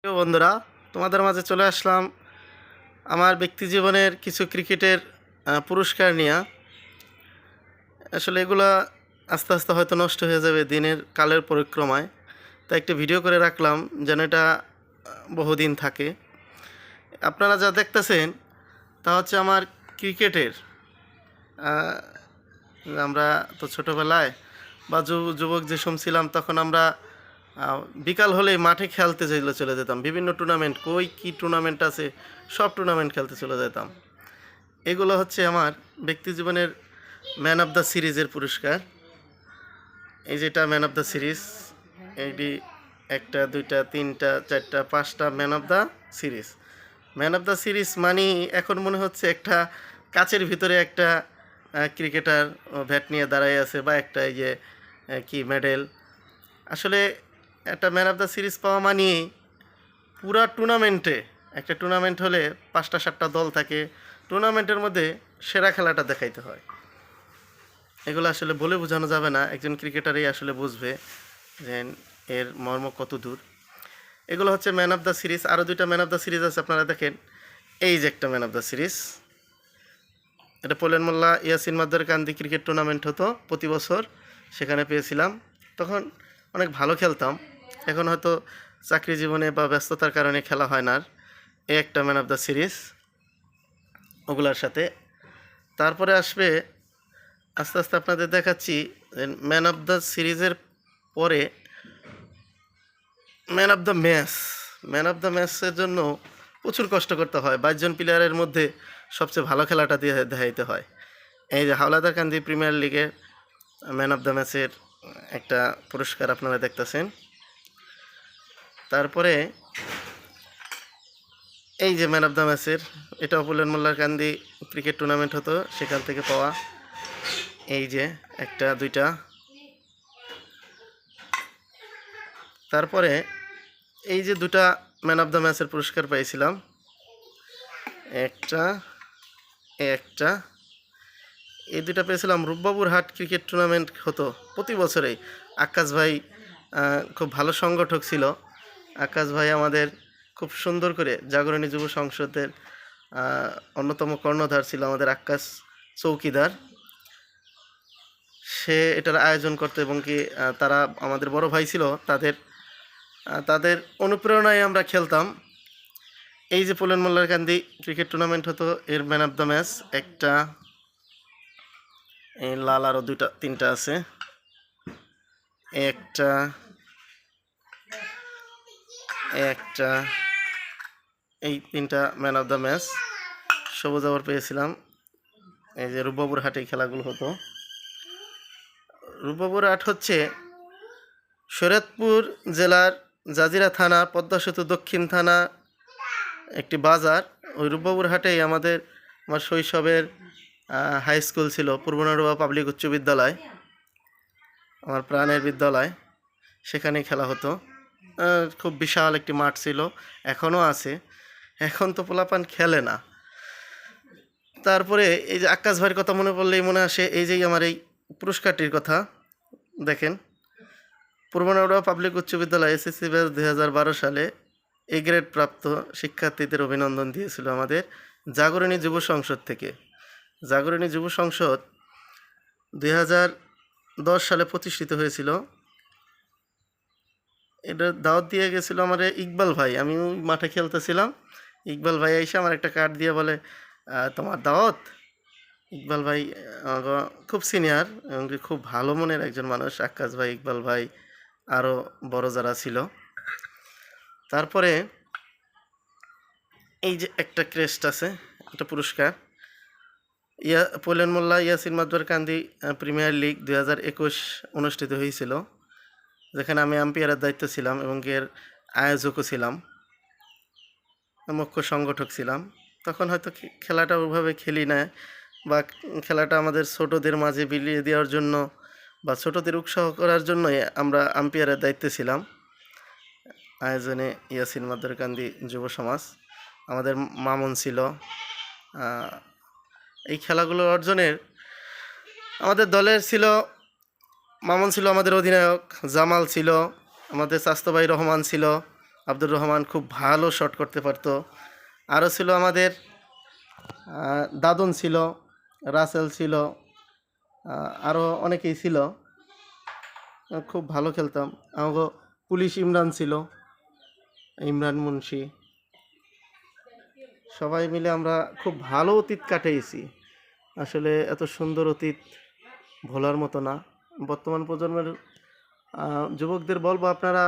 প্রিয় বন্ধুরা, তোমাদের মাঝে চলে আসলাম আমার ব্যক্তি জীবনের কিছু ক্রিকেটের পুরস্কার নিয়ে। আসলে এগুলা আস্তে আস্তে হয়তো নষ্ট হয়ে যাবে দিনের কালের পরিক্রমায়, তাই একটা ভিডিও করে রাখলাম যেন এটা বহুদিন থাকে। আপনারা যা দেখতেছেন তা হচ্ছে আমার ক্রিকেটের আহ, আমরা তো ছোটোবেলায় বা যুবক যে সময় ছিলাম তখন আমরা বিকাল হলেই মাঠে খেলতে চলে যেতাম। বিভিন্ন টুর্নামেন্ট, কী টুর্নামেন্ট আছে সব টুর্নামেন্ট খেলতে চলে যেতাম। এগুলো হচ্ছে আমার ব্যক্তি জীবনের ম্যান অফ দ্য সিরিজের পুরস্কার। এই যেটা ম্যান অফ দ্য সিরিজ, এইটি একটা দুইটা তিনটা চারটা পাঁচটা man of the series. Man of the series মানে এখন মনে হচ্ছে একটা কাচের ভিতরে একটা ক্রিকেটার ব্যাট নিয়ে দাঁড়ায় আছে, বা একটা এই যে কি মেডেল। আসলে একটা ম্যান অফ দ্য সিরিজ পাওয়া মানে পুরা টুর্নামেন্টে, একটা টুর্নামেন্ট হলে 5টা 7টা দল থাকে, টুর্নামেন্টের মধ্যে সেরা খেলাটা দেখাইতে হয়। এগুলো আসলে বলে বোঝানো যাবে না, একজন ক্রিকেটারই আসলে বুঝবে যে এর মর্ম কত দূর। এগুলো হচ্ছে ম্যান অফ দ্য সিরিজ। আরও দুইটা ম্যান অফ দ্য সিরিজ আছে, আপনারা দেখেন। এই যে একটা ম্যান অফ দ্য সিরিজ, এটা পোলেন মোল্লা ইয়াসিন মাদ্দারকান্দি ক্রিকেট টুর্নামেন্ট হতো প্রতি বছর, সেখানে পেয়েছিলাম। তখন অনেক ভালো খেলতাম, এখন হয়তো চাকরি জীবনে বা ব্যস্ততার কারণে খেলা হয় না আর। এই একটা ম্যান অফ দ্য সিরিজ ওগুলার সাথে। তারপরে আসবে আস্তে আস্তে আপনাদের দেখাচ্ছি ম্যান অফ দ্য সিরিজের পরে man of the match. Man of the ম্যাচের জন্য প্রচুর কষ্ট করতে হয়, 22 জন প্লেয়ারের মধ্যে সবচেয়ে ভালো খেলাটা দিয়ে দেখাইতে হয়। এই যে হাওলাদারকান্দি প্রিমিয়ার লিগের ম্যান অফ দ্য ম্যাচের একটা পুরস্কার আপনারা দেখতেছেন। তারপরে এই যে ম্যান অফ দ্য ম্যাচের, এটা পোলেন মোল্লার কান্দি ক্রিকেট টুর্নামেন্ট হতো, সেখান থেকে পাওয়া। এই যে একটা দুইটা। তারপরে এই যে দুটা ম্যান অফ দ্য ম্যাচের পুরস্কার পেয়েছিলাম, একটা একটা এই দুটা পেয়েছিলাম। রূপবাবুর হাট ক্রিকেট টুর্নামেন্ট হতো প্রতি বছরেই। আকাশ ভাই খুব ভালো সংগঠক ছিল। আকাশ ভাই আমাদের খুব সুন্দর করে জাগরণী যুব সংসদের অন্যতম কর্ণধার ছিল আমাদের আকাশ চৌকিদার। সে এটার আয়োজন করতো এবং কি তারা আমাদের বড় ভাই ছিল, তাদের অনুপ্রেরণায় আমরা খেলতাম। এই যে পোলেন মোল্লার কান্দি ক্রিকেট টুর্নামেন্ট হতো, এর ম্যান অফ দ্য ম্যাচ একটা, এই লাল আরও দুইটা তিনটা আছে, একটা একটা এই তিনটা ম্যান অফ দ্য ম্যাচ। সবুজ আবার পেয়েছিলাম। এই যে রূপবাবুর হাটে খেলাগুলো হতো। রূপবাবুর হাট হচ্ছে শরীয়তপুর জেলার জাজিরা থানা, পদ্মা সেতু দক্ষিণ থানা একটি বাজার। ওই রূপবাবুর হাটেই আমার শৈশবের হাই স্কুল ছিল, পূর্ব নড়ুয়া পাবলিক উচ্চ বিদ্যালয়, আমার প্রাণের বিদ্যালয়। সেখানেই খেলা হতো। খুব বিশাল একটি মাঠ ছিল, এখনও আছে। এখন তো পোলাপান খেলে না। তারপরে এই যে আকাশ ভাইয়ের কথা মনে পড়লেই মনে আসে এই যে আমার এই পুরস্কারটির কথা। দেখেন, পূর্ব নড়ুয়া পাবলিক উচ্চ বিদ্যালয় এসএসসি ব্যাচ 2012 সালে এ গ্রেড প্রাপ্ত শিক্ষার্থীদের অভিনন্দন দিয়েছিল আমাদের জাগরণী যুব সংসদ থেকে। জাগরণী যুব সংসদ 2010 সালে প্রতিষ্ঠিত হয়েছিল। এটা দাওয়াত দিয়ে গেছিলো আমার ইকবাল ভাই। আমি মাঠে খেলতেছিলাম, ইকবাল ভাই এসে আমার একটা কার্ড দিয়ে বলে, তোমার দাওয়াত। ইকবাল ভাই খুব সিনিয়র এবং খুব ভালো মনের একজন মানুষ। আকাশ ভাই, ইকবাল ভাই, আরও বড় যারা ছিল। তারপরে এই যে একটা ক্রেস্ট আছে, একটা পুরস্কার, পোলেন মোল্লা ইয়াসিন মাদ্দারকান্দি প্রিমিয়ার লিগ 2021 অনুষ্ঠিত হয়েছিল, যেখানে আমি আম্পায়ারের দায়িত্ব ছিলাম এবং এর আয়োজকও ছিলাম, মুখ্য সংগঠক ছিলাম। তখন হয়তো খেলাটা ওইভাবে খেলি না, বা খেলাটা আমাদের ছোটদের মাঝে বিলিয়ে দেওয়ার জন্য বা ছোটদের উৎসাহ করার জন্যই আমরা আম্পায়ারের দায়িত্বে ছিলাম। আয়োজনে ইয়াসিন মাদ্দারকান্দি যুব সমাজ, আমাদের মামুন ছিল। এই খেলাগুলো অর্জনের আমাদের দলের ছিল, মামুন ছিল আমাদের অধিনায়ক, জামাল ছিল, আমাদের স্বাস্থ্য ভাই রহমান ছিল, আব্দুর রহমান খুব ভালো শট করতে পারতো। আরও ছিল আমাদের দাদন ছিল, রাসেল ছিল, আরও অনেকেই ছিল। খুব ভালো খেলতাম। আমাকে পুলিশ ইমরান ছিল, ইমরান মুন্সি। সবাই মিলে আমরা খুব ভালো অতীত কাটিয়েছি। আসলে এত সুন্দর অতীত ভোলার মতো না। বর্তমান প্রজন্মের যুবকদের বলবো, আপনারা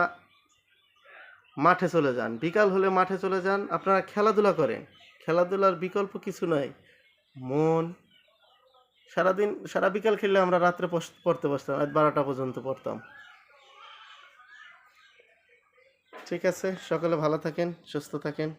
মাঠে চলে যান, বিকাল হলে মাঠে চলে যান, আপনারা খেলাধুলা করেন। খেলাধুলার বিকল্প কিছু নয়। মন সারাদিন সারা বিকাল খেললে আমরা রাত্রে পড়তে বসতাম, রাত 12টা পর্যন্ত পড়তাম। ঠিক আছে, সকলে ভালো থাকেন, সুস্থ থাকেন।